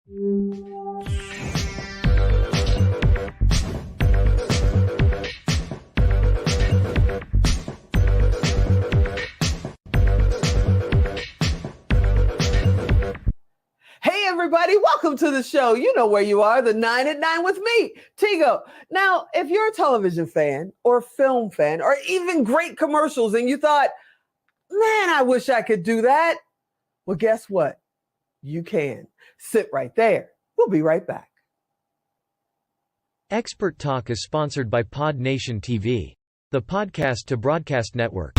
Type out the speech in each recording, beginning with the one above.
Hey, everybody, welcome to the show. You know where you are, the 9 at 9 with me, Tigo. Now, if you're a television fan or film fan or even great commercials and you thought, man, I wish I could do that. Well, guess what? You can. Sit right there. We'll be right back. Expert Talk is sponsored by Pod Nation TV, the podcast to broadcast network.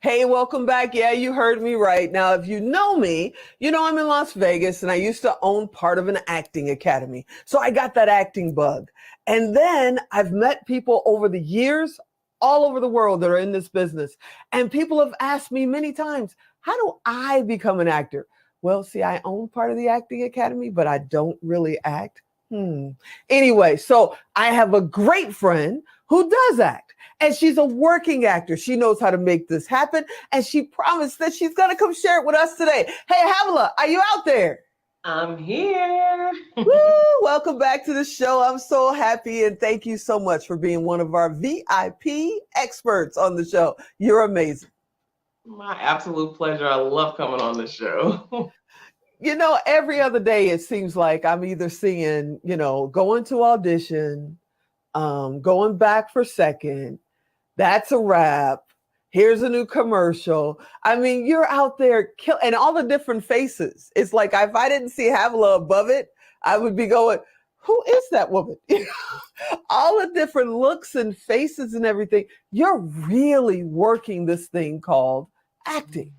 Hey, welcome back. Yeah, you heard me right. Now, if you know me, you know I'm in Las Vegas and I used to own part of an acting academy. So I got that acting bug. And then I've met people over the years all over the world that are in this business. And people have asked me many times, how do I become an actor? Well, see, I own part of the acting academy, but I don't really act. Anyway, so I have a great friend who does act. And she's a working actor. She knows how to make this happen. And she promised that she's going to come share it with us today. Hey, Havilah, are you out there? I'm here. Woo, welcome back to the show. I'm so happy. And thank you so much for being one of our VIP experts on the show. You're amazing. My absolute pleasure. I love coming on the show. You know, every other day, it seems like I'm either seeing, going to audition, going back for second. That's a wrap. Here's a new commercial. I mean, you're out there and all the different faces. It's like if I didn't see Havilah above it, I would be going, who is that woman? All the different looks and faces and everything. You're really working this thing called acting.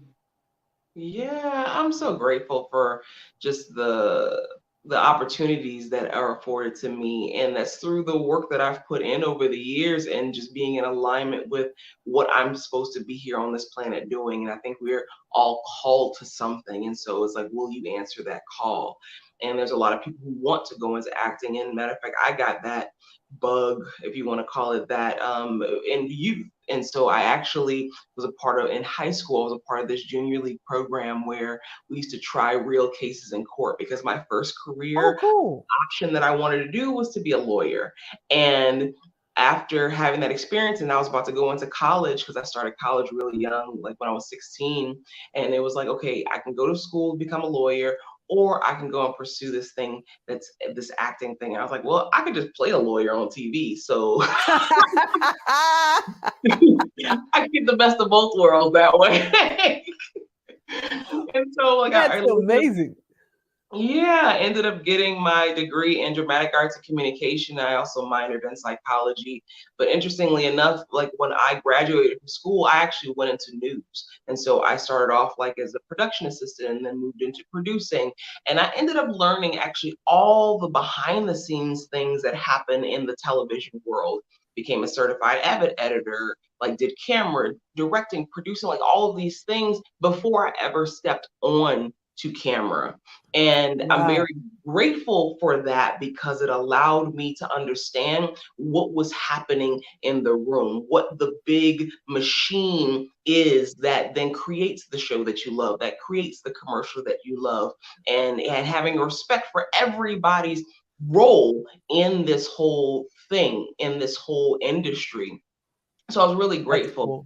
Yeah, I'm so grateful for just the opportunities that are afforded to me, and that's through the work that I've put in over the years and just being in alignment with what I'm supposed to be here on this planet doing. And I think we're all called to something, and so it's like, will you answer that call? And there's a lot of people who want to go into acting, and matter of fact, I got that bug, if you want to call it that, in youth. And so I actually was a part of, in high school, I was a part of this junior league program where we used to try real cases in court, because my first career option that I wanted to do was to be a lawyer. And after having that experience, and I was about to go into college, because I started college really young, like when I was 16, and it was like, okay, I can go to school, become a lawyer, or I can go and pursue this thing that's this acting thing. And I was like, well, I could just play a lawyer on TV. So I could get the best of both worlds that way. And so like that's amazing. Yeah, I ended up getting my degree in dramatic arts and communication. I also minored in psychology. But interestingly enough, like when I graduated from school, I actually went into news. And so I started off like as a production assistant and then moved into producing. And I ended up learning actually all the behind the scenes things that happen in the television world. Became a certified avid editor, like did camera, directing, producing, like all of these things before I ever stepped on to camera. And wow. I'm very grateful for that, because it allowed me to understand what was happening in the room, what the big machine is that then creates the show that you love, that creates the commercial that you love, and having respect for everybody's role in this whole thing, in this whole industry. So I was really grateful.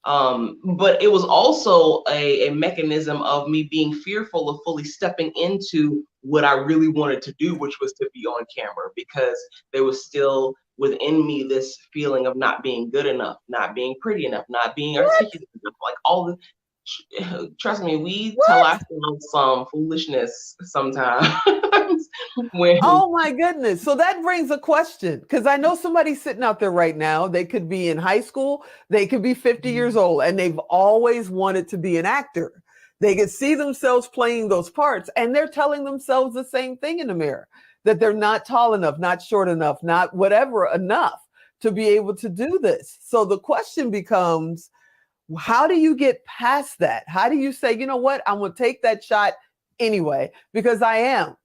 But it was also a mechanism of me being fearful of fully stepping into what I really wanted to do, which was to be on camera, because there was still within me this feeling of not being good enough, not being pretty enough, not being articulate enough, like all the. Trust me, we tell ourselves some foolishness sometimes. Oh my goodness. So that brings a question, because I know somebody sitting out there right now, they could be in high school, they could be 50 years old, and they've always wanted to be an actor. They could see themselves playing those parts, and they're telling themselves the same thing in the mirror, that they're not tall enough, not short enough, not whatever enough. to be able to do this. So the question becomes, how do you get past that? How do you say, you know what, I'm going to take that shot anyway, because I am.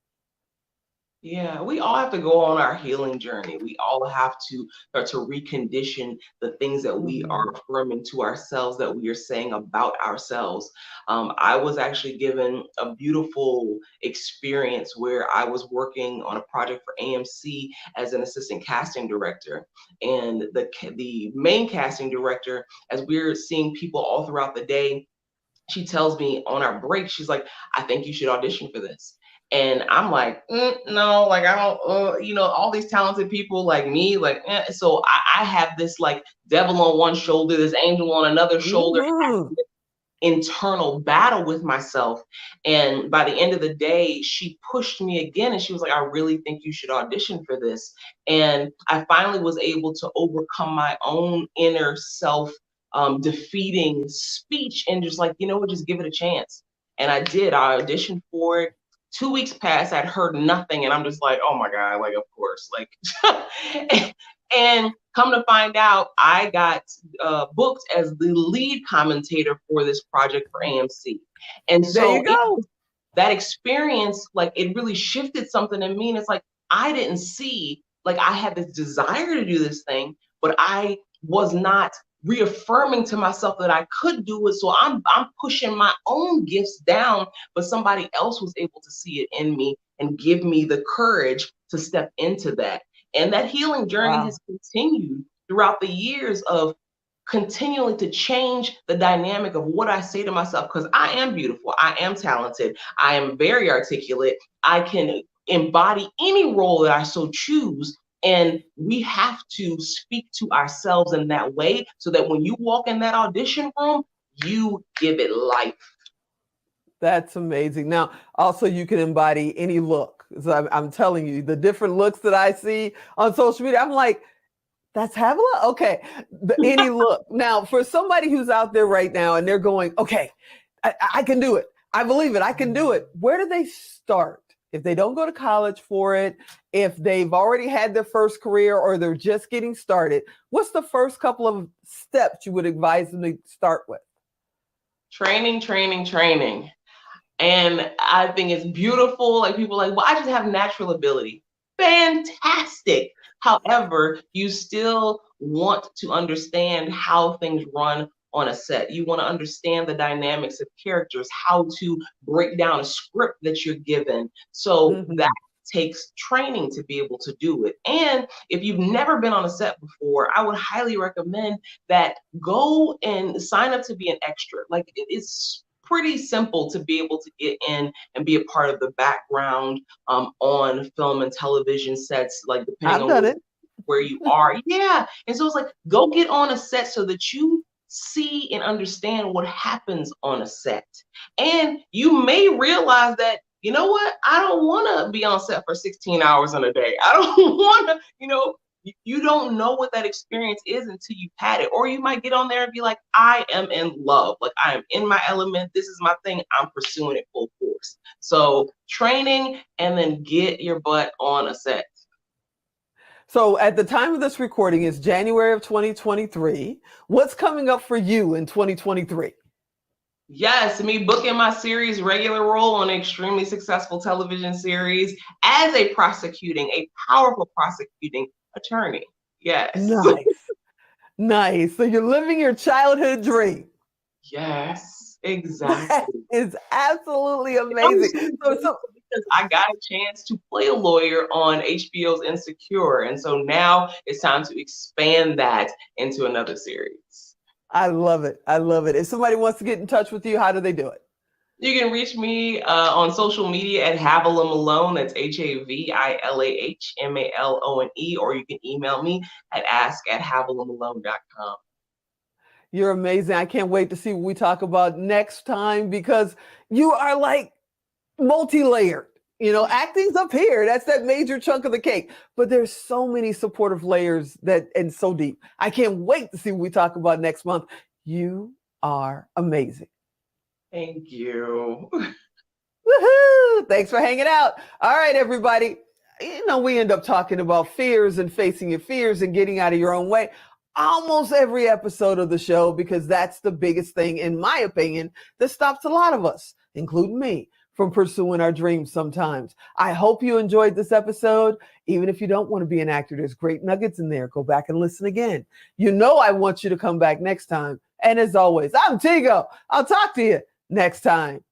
Yeah, we all have to go on our healing journey. We all have to start to recondition the things that we are Mhm. affirming to ourselves, that we are saying about ourselves. I was actually given a beautiful experience where I was working on a project for AMC as an assistant casting director. And the main casting director, as we're seeing people all throughout the day, she tells me on our break, she's like, I think you should audition for this. And I'm like, no, like I don't, all these talented people like me, like, so I have this like devil on one shoulder, this angel on another shoulder, Mhm. internal battle with myself. And by the end of the day, she pushed me again and she was like, I really think you should audition for this. And I finally was able to overcome my own inner self defeating speech and just like, you know what, just give it a chance. And I did. I auditioned for it. 2 weeks passed, I'd heard nothing, and I'm just like, oh my God, like, of course. Like, and come to find out, I got booked as the lead commentator for this project for AMC. And There you so go. that experience, like, it really shifted something in me. And it's like, I didn't see, like, I had this desire to do this thing, but I was not reaffirming to myself that I could do it. So I'm pushing my own gifts down, but somebody else was able to see it in me and give me the courage to step into that. And that healing journey Wow. has continued throughout the years of continually to change the dynamic of what I say to myself, because I am beautiful, I am talented, I am very articulate, I can embody any role that I so choose. And we have to speak to ourselves in that way so that when you walk in that audition room, you give it life. That's amazing. Now, also, you can embody any look. So I'm telling you, the different looks that I see on social media, I'm like, that's Havilah? Okay. Any look. Now, for somebody who's out there right now and they're going, okay, I can do it. I believe it. I can do it. Where do they start? If they don't go to college for it, if they've already had their first career or they're just getting started, what's the first couple of steps you would advise them to start with? Training, training, training. And I think it's beautiful. Like people are like, well, I just have natural ability. Fantastic. However, you still want to understand how things run on a set. You want to understand the dynamics of characters, how to break down a script that you're given. So that Mhm. takes training to be able to do it. And if you've never been on a set before, I would highly recommend that go and sign up to be an extra. Like it's pretty simple to be able to get in and be a part of the background on film and television sets, like depending I've on done it. where you are. Yeah. And so it's like, go get on a set so that you see and understand what happens on a set. And you may realize that, you know what, I don't want to be on set for 16 hours in a day. I don't want to, you don't know what that experience is until you've had it. Or you might get on there and be like, I am in love. Like I am in my element. This is my thing. I'm pursuing it full force. So training and then get your butt on a set. So at the time of this recording is January of 2023. What's coming up for you in 2023? Yes, me booking my series regular role on an extremely successful television series as a powerful prosecuting attorney. Yes. Nice. Nice. So you're living your childhood dream. Yes, That exactly. is absolutely I'm amazing. so So grateful because I got a chance to play a lawyer on HBO's Insecure. And so now it's time to expand that into another series. I love it. I love it. If somebody wants to get in touch with you, how do they do it? You can reach me on social media at Havilah Malone. That's HavilahMalone, or you can email me at ask@havilahmalone.com. You're amazing. I can't wait to see what we talk about next time because you are like multi-layered. Acting's up here. That's that major chunk of the cake. But there's so many supportive layers and so deep. I can't wait to see what we talk about next month. You are amazing. Thank you. Woohoo! Thanks for hanging out. All right, everybody. we end up talking about fears and facing your fears and getting out of your own way almost every episode of the show, because that's the biggest thing, in my opinion, that stops a lot of us, including me, from pursuing our dreams sometimes. I hope you enjoyed this episode. Even if you don't want to be an actor, there's great nuggets in there. Go back and listen again. I want you to come back next time. And as always, I'm Tigo. I'll talk to you next time.